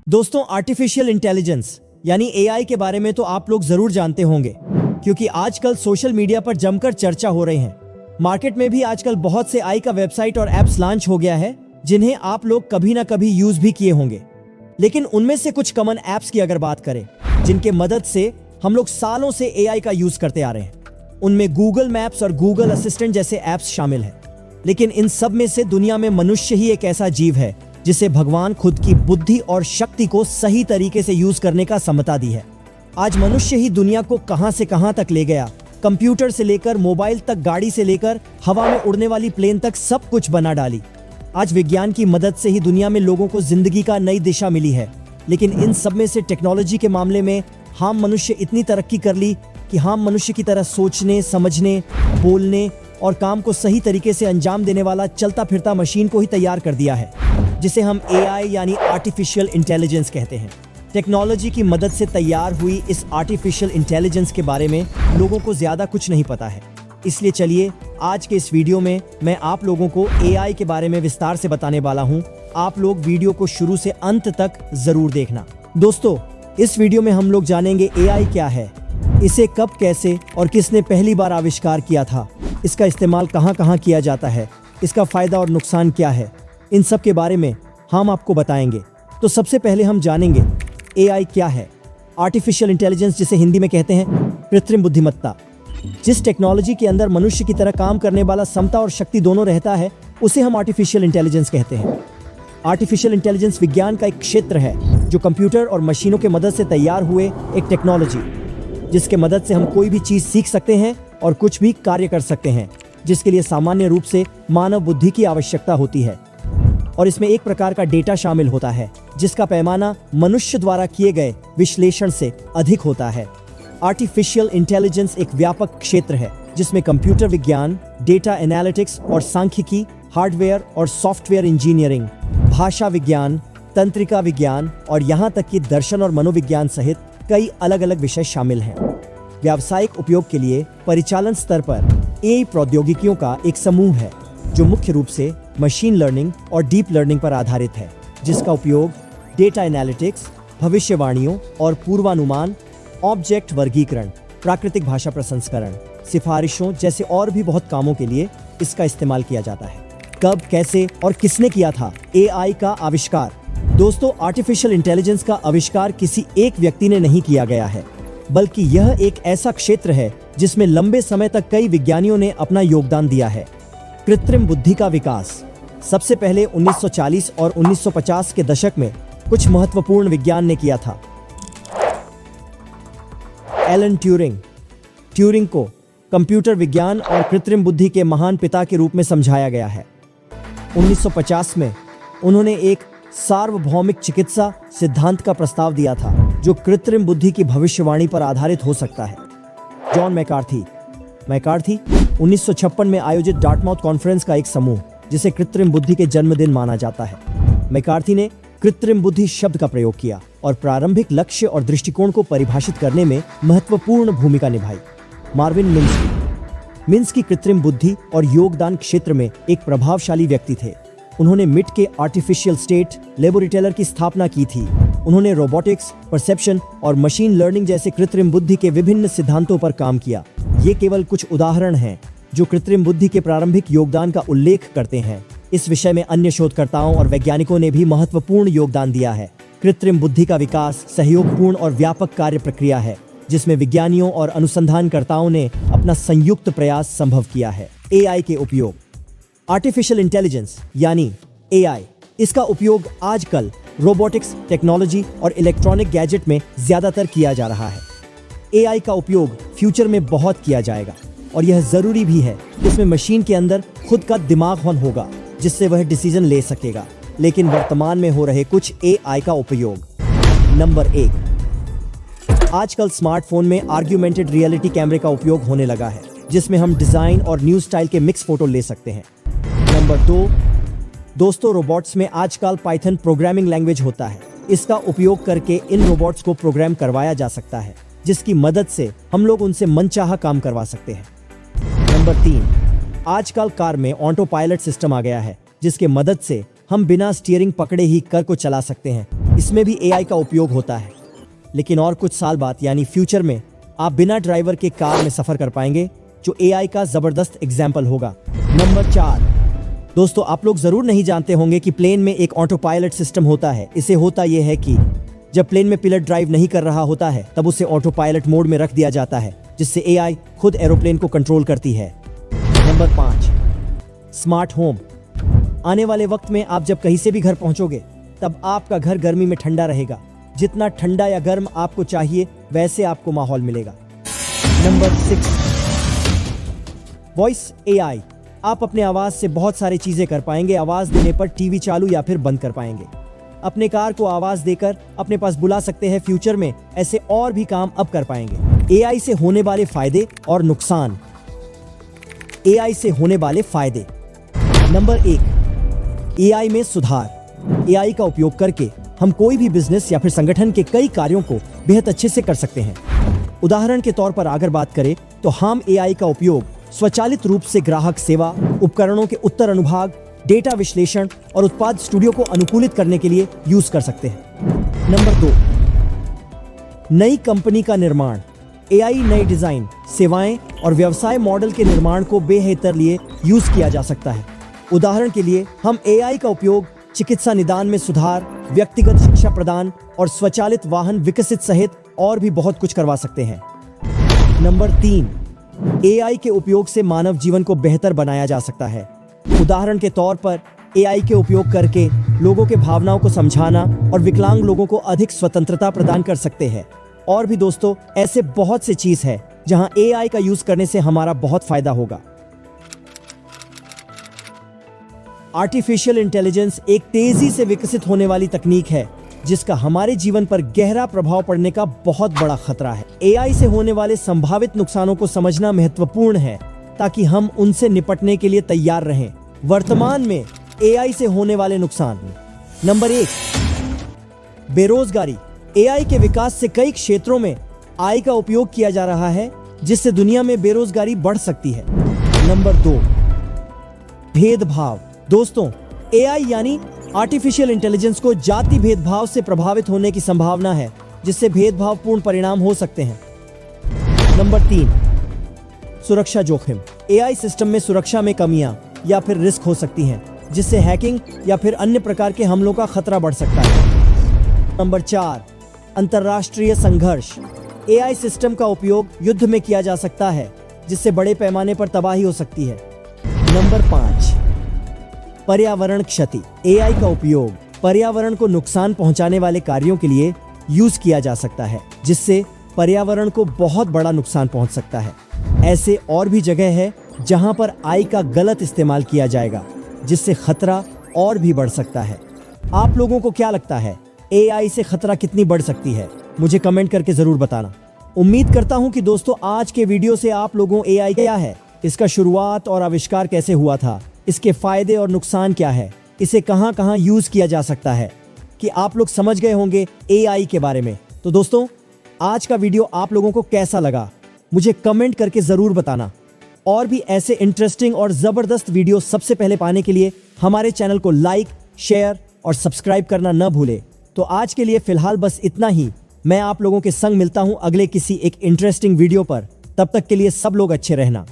दोस्तों, artificial intelligence यानी AI के बारे में तो आप लोग जरूर जानते होंगे, क्योंकि आजकल सोशल मीडिया पर जमकर चर्चा हो रही है। मार्केट में भी आजकल बहुत से एआई का वेबसाइट और एप्स लॉन्च हो गया है, जिन्हें आप लोग कभी ना कभी यूज भी किए होंगे। लेकिन उनमें से कुछ कॉमन एप्स की अगर बात करें, जिनके मदद से हम लोग सालों से एआई का यूज करते आ रहे हैं, उनमें गूगल मैप्स और गूगल असिस्टेंट जैसे एप्स शामिल हैं। लेकिन इन सब में से दुनिया में मनुष्य ही एक ऐसा जीव है जिसे भगवान खुद की बुद्धि और शक्ति को सही तरीके से यूज करने का समता दी है। आज मनुष्य ही दुनिया को कहां से कहां तक ले गया। कंप्यूटर से लेकर मोबाइल तक, गाड़ी से लेकर हवा में उड़ने वाली प्लेन तक सब कुछ बना डाली। आज विज्ञान की मदद से ही दुनिया में लोगों को जिंदगी का नई दिशा मिली है। लेकिन इन सब में से टेक्नोलॉजी के मामले में हम मनुष्य इतनी तरक्की कर ली कि हम मनुष्य की तरह सोचने, समझने, बोलने और काम को सही तरीके से अंजाम देने वाला चलता फिरता मशीन को ही तैयार कर दिया है, जिसे हम एआई यानी आर्टिफिशियल इंटेलिजेंस कहते हैं। टेक्नोलॉजी की मदद से तैयार हुई इस आर्टिफिशियल इंटेलिजेंस के बारे में लोगों को ज्यादा कुछ नहीं पता है। इसलिए चलिए आज के इस वीडियो में मैं आप लोगों को एआई के बारे में विस्तार से बताने वाला हूं। आप लोग वीडियो को शुरू से अंत तक जरूर देखना। दोस्तों, इस वीडियो में हम लोग जानेंगे एआई क्या है, इसे कब, कैसे और किसने पहली बार आविष्कार किया था, इसका इस्तेमाल कहां कहां किया जाता है, इसका फायदा और नुकसान क्या है, इन सब के बारे में हम आपको बताएंगे। तो सबसे पहले हम जानेंगे एआई क्या है। आर्टिफिशियल इंटेलिजेंस, जिसे हिंदी में कहते हैं कृत्रिम बुद्धिमत्ता, जिस टेक्नोलॉजी के अंदर मनुष्य की तरह काम करने वाला क्षमता और शक्ति दोनों रहता है, उसे हम आर्टिफिशियल इंटेलिजेंस कहते हैं। आर्टिफिशियल इंटेलिजेंस विज्ञान का एक क्षेत्र है जो कंप्यूटर और मशीनों के मदद से तैयार हुए एक टेक्नोलॉजी, जिसके मदद से हम कोई भी चीज सीख सकते हैं और कुछ भी कार्य कर सकते हैं, जिसके लिए सामान्य रूप से मानव बुद्धि की आवश्यकता होती है। और इसमें एक प्रकार का डेटा शामिल होता है जिसका पैमाना मनुष्य द्वारा किए गए विश्लेषण से अधिक होता है। आर्टिफिशियल इंटेलिजेंस एक व्यापक क्षेत्र है जिसमें कंप्यूटर विज्ञान, डेटा एनालिटिक्स और सांख्यिकी, हार्डवेयर और सॉफ्टवेयर इंजीनियरिंग, भाषा विज्ञान, तंत्रिका विज्ञान और यहाँ तक कि दर्शन और मनोविज्ञान सहित कई अलग अलग विषय शामिल हैं। व्यावसायिक उपयोग के लिए परिचालन स्तर पर एआई प्रौद्योगिकियों का एक समूह है जो मुख्य रूप से मशीन लर्निंग और डीप लर्निंग पर आधारित है, जिसका उपयोग डेटा एनालिटिक्स, भविष्यवाणियों और पूर्वानुमान, ऑब्जेक्ट वर्गीकरण, प्राकृतिक भाषा प्रसंस्करण, सिफारिशों जैसे और भी बहुत कामों के लिए इसका इस्तेमाल किया जाता है। कब, कैसे और किसने किया था एआई का आविष्कार? दोस्तों, आर्टिफिशियल इंटेलिजेंस का आविष्कार किसी एक व्यक्ति ने नहीं किया गया है, बल्कि यह एक ऐसा क्षेत्र है जिसमें लंबे समय तक कई विज्ञानियों ने अपना योगदान दिया है। कृत्रिम बुद्धि का विकास सबसे पहले 1940 और 1950 के दशक में कुछ महत्वपूर्ण विज्ञान ने किया था। एलन ट्यूरिंग को कंप्यूटर विज्ञान और कृत्रिम बुद्धि के महान पिता के रूप में समझाया गया है। 1950 में उन्होंने एक सार्वभौमिक चिकित्सा सिद्धांत का प्रस्ताव दिया था जो कृत्रिम बुद्धि की भविष्यवाणी पर आधारित हो सकता है। जॉन मैकार्थी 1956 में आयोजित डार्टमाउथ कॉन्फ्रेंस का एक समूह, जिसे कृत्रिम बुद्धि के जन्मदिन माना जाता है। मैकार्थी ने कृत्रिम बुद्धि शब्द का प्रयोग किया और प्रारंभिक लक्ष्य और दृष्टिकोण को परिभाषित करने में महत्वपूर्ण भूमिका निभाई। मार्विन मिन्स्की कृत्रिम बुद्धि और योगदान क्षेत्र में एक प्रभावशाली व्यक्ति थे। उन्होंने मिट के आर्टिफिशियल स्टेट लेबोरेटरी की स्थापना की थी। उन्होंने रोबोटिक्स, परसेप्शन और मशीन लर्निंग जैसे कृत्रिम बुद्धि के विभिन्न सिद्धांतों पर काम किया। ये केवल कुछ उदाहरण हैं जो कृत्रिम बुद्धि के प्रारंभिक योगदान का उल्लेख करते हैं। इस विषय में अन्य शोधकर्ताओं और वैज्ञानिकों ने भी महत्वपूर्ण योगदान दिया है। कृत्रिम बुद्धि का विकास सहयोगपूर्ण और व्यापक कार्य प्रक्रिया है, जिसमें विज्ञानियों और अनुसंधानकर्ताओं ने अपना संयुक्त प्रयास संभव किया है। एआई के उपयोग। आर्टिफिशियल इंटेलिजेंस यानी एआई, इसका उपयोग आजकल रोबोटिक्स, टेक्नोलॉजी और इलेक्ट्रॉनिक गैजेट में ज्यादातर किया जा रहा है। एआई का उपयोग फ्यूचर में बहुत किया जाएगा और यह जरूरी भी है। इसमें मशीन के अंदर खुद का दिमाग होगा जिससे वह डिसीजन ले सकेगा। लेकिन वर्तमान में हो रहे कुछ एआई का उपयोग। नंबर 1, आजकल स्मार्टफोन में आर्ग्यूमेंटेड रियलिटी कैमरे का उपयोग होने लगा है, जिसमें हम डिजाइन और न्यू स्टाइल के मिक्स फोटो ले सकते हैं। नंबर 2, दोस्तों, रोबोट्स में आजकल पाइथन प्रोग्रामिंग लैंग्वेज होता है। इसका उपयोग करके इन रोबोट्स को प्रोग्राम करवाया जा सकता है, जिसकी मदद से हम लोग उनसे मनचाहा काम करवा सकते हैं। नंबर 3, आजकल कार में ऑटो पायलट सिस्टम आ गया है, जिसके मदद से हम बिना स्टीयरिंग पकड़े ही कार को चला सकते हैं। इसमें भी एआई का उपयोग होता है। लेकिन और कुछ साल बाद यानी फ्यूचर में आप बिना ड्राइवर के कार में सफर कर पाएंगे, जो एआई का जबरदस्त एग्जाम्पल होगा। नंबर 4, दोस्तों आप लोग जरूर नहीं जानते होंगे कि प्लेन में एक ऑटो पायलट सिस्टम होता है। इसे होता यह है कि जब प्लेन में पिलट ड्राइव नहीं कर रहा होता है तब उसे ऑटो पायलट मोड में रख दिया जाता है, जिससे एआई खुद एरोप्लेन को कंट्रोल करती है। Number 5, smart home. आने वाले वक्त में आप जब कहीं से भी घर पहुंचोगे तब आपका घर गर्मी में ठंडा रहेगा। जितना ठंडा या गर्म आपको चाहिए वैसे आपको माहौल मिलेगा। Number 6, voice AI. आप अपने आवाज से बहुत सारी चीजें कर पाएंगे। आवाज देने पर टीवी चालू या फिर बंद कर पाएंगे। अपने कार को आवाज देकर अपने पास बुला सकते हैं। फ्यूचर में ऐसे और भी काम अब कर पाएंगे। एआई से होने वाले फायदे और नुकसान। एआई से होने वाले फायदे। नंबर 1, एआई में सुधार। एआई का उपयोग करके हम कोई भी बिजनेस या फिर संगठन के कई कार्यों को बेहद अच्छे से कर सकते हैं। उदाहरण के तौर पर अगर बात करें तो हम एआई का उपयोग स्वचालित रूप से ग्राहक सेवा, उपकरणों के उत्तर अनुभाग, डेटा विश्लेषण और उत्पाद स्टूडियो को अनुकूलित करने के लिए यूज कर सकते हैं। नंबर 2, नई कंपनी का निर्माण। एआई नई डिजाइन, सेवाएं और व्यवसाय मॉडल के निर्माण को बेहतर लिए यूज किया जा सकता है। उदाहरण के लिए हम एआई का उपयोग चिकित्सा निदान में सुधार, व्यक्तिगत शिक्षा प्रदान और स्वचालित वाहन विकसित सहित और भी बहुत कुछ करवा सकते हैं। नंबर 3, एआई के उपयोग से मानव जीवन को बेहतर बनाया जा सकता है। उदाहरण के तौर पर एआई के उपयोग करके लोगों के भावनाओं को समझाना और विकलांग लोगों को अधिक स्वतंत्रता प्रदान कर सकते हैं। और भी दोस्तों ऐसे बहुत से चीज है जहां एआई का यूज करने से हमारा बहुत फायदा होगा। आर्टिफिशियल इंटेलिजेंस एक तेजी से विकसित होने वाली तकनीक है जिसका हमारे जीवन पर गहरा प्रभाव पड़ने का बहुत बड़ा खतरा है। एआई से होने वाले संभावित नुकसानों को समझना महत्वपूर्ण है ताकि हम उनसे निपटने के लिए तैयार रहें। वर्तमान में एआई से होने वाले नुकसान। नंबर 1, बेरोजगारी। एआई के विकास से कई क्षेत्रों में AI का उपयोग किया जा रहा है जिससे दुनिया में बेरोजगारी बढ़ सकती है। नंबर 2, भेदभाव। दोस्तों एआई यानी आर्टिफिशियल इंटेलिजेंस को जाति भेदभाव से प्रभावित होने की संभावना है जिससे भेदभावपूर्ण परिणाम हो सकते हैं। नंबर 3, सुरक्षा जोखिम। एआई सिस्टम में सुरक्षा में कमियां या फिर रिस्क हो सकती हैं जिससे हैकिंग या फिर अन्य प्रकार के हमलों का खतरा बढ़ सकता है। नंबर 4, अंतर्राष्ट्रीय संघर्ष। एआई सिस्टम का उपयोग युद्ध में किया जा सकता है जिससे बड़े पैमाने पर तबाही हो सकती है। नंबर 5, पर्यावरण क्षति। एआई का उपयोग पर्यावरण को नुकसान पहुंचाने वाले कार्यों के लिए यूज किया जा सकता है जिससे पर्यावरण को बहुत बड़ा नुकसान पहुंच सकता है। ऐसे और भी जगह है जहां पर AI का गलत इस्तेमाल किया जाएगा जिससे खतरा और भी बढ़ सकता है। आप लोगों को क्या लगता है AI से खतरा कितनी बढ़ सकती है? मुझे कमेंट करके जरूर बताना। उम्मीद करता हूं कि दोस्तों आज के वीडियो से आप लोगों AI क्या है, इसका शुरुआत और आविष्कार कैसे हुआ था, इसके फायदे और नुकसान क्या है, इसे कहां कहां यूज किया जा सकता है, कि आप लोग समझ गए होंगे AI के बारे में। तो दोस्तों आज का वीडियो आप लोगों को कैसा लगा मुझे कमेंट करके जरूर बताना। और भी ऐसे इंटरेस्टिंग और जबरदस्त वीडियो सबसे पहले पाने के लिए हमारे चैनल को लाइक, शेयर और सब्सक्राइब करना न भूले। तो आज के लिए फिलहाल बस इतना ही। मैं आप लोगों के संग मिलता हूं अगले किसी एक इंटरेस्टिंग वीडियो पर। तब तक के लिए सब लोग अच्छे रहना।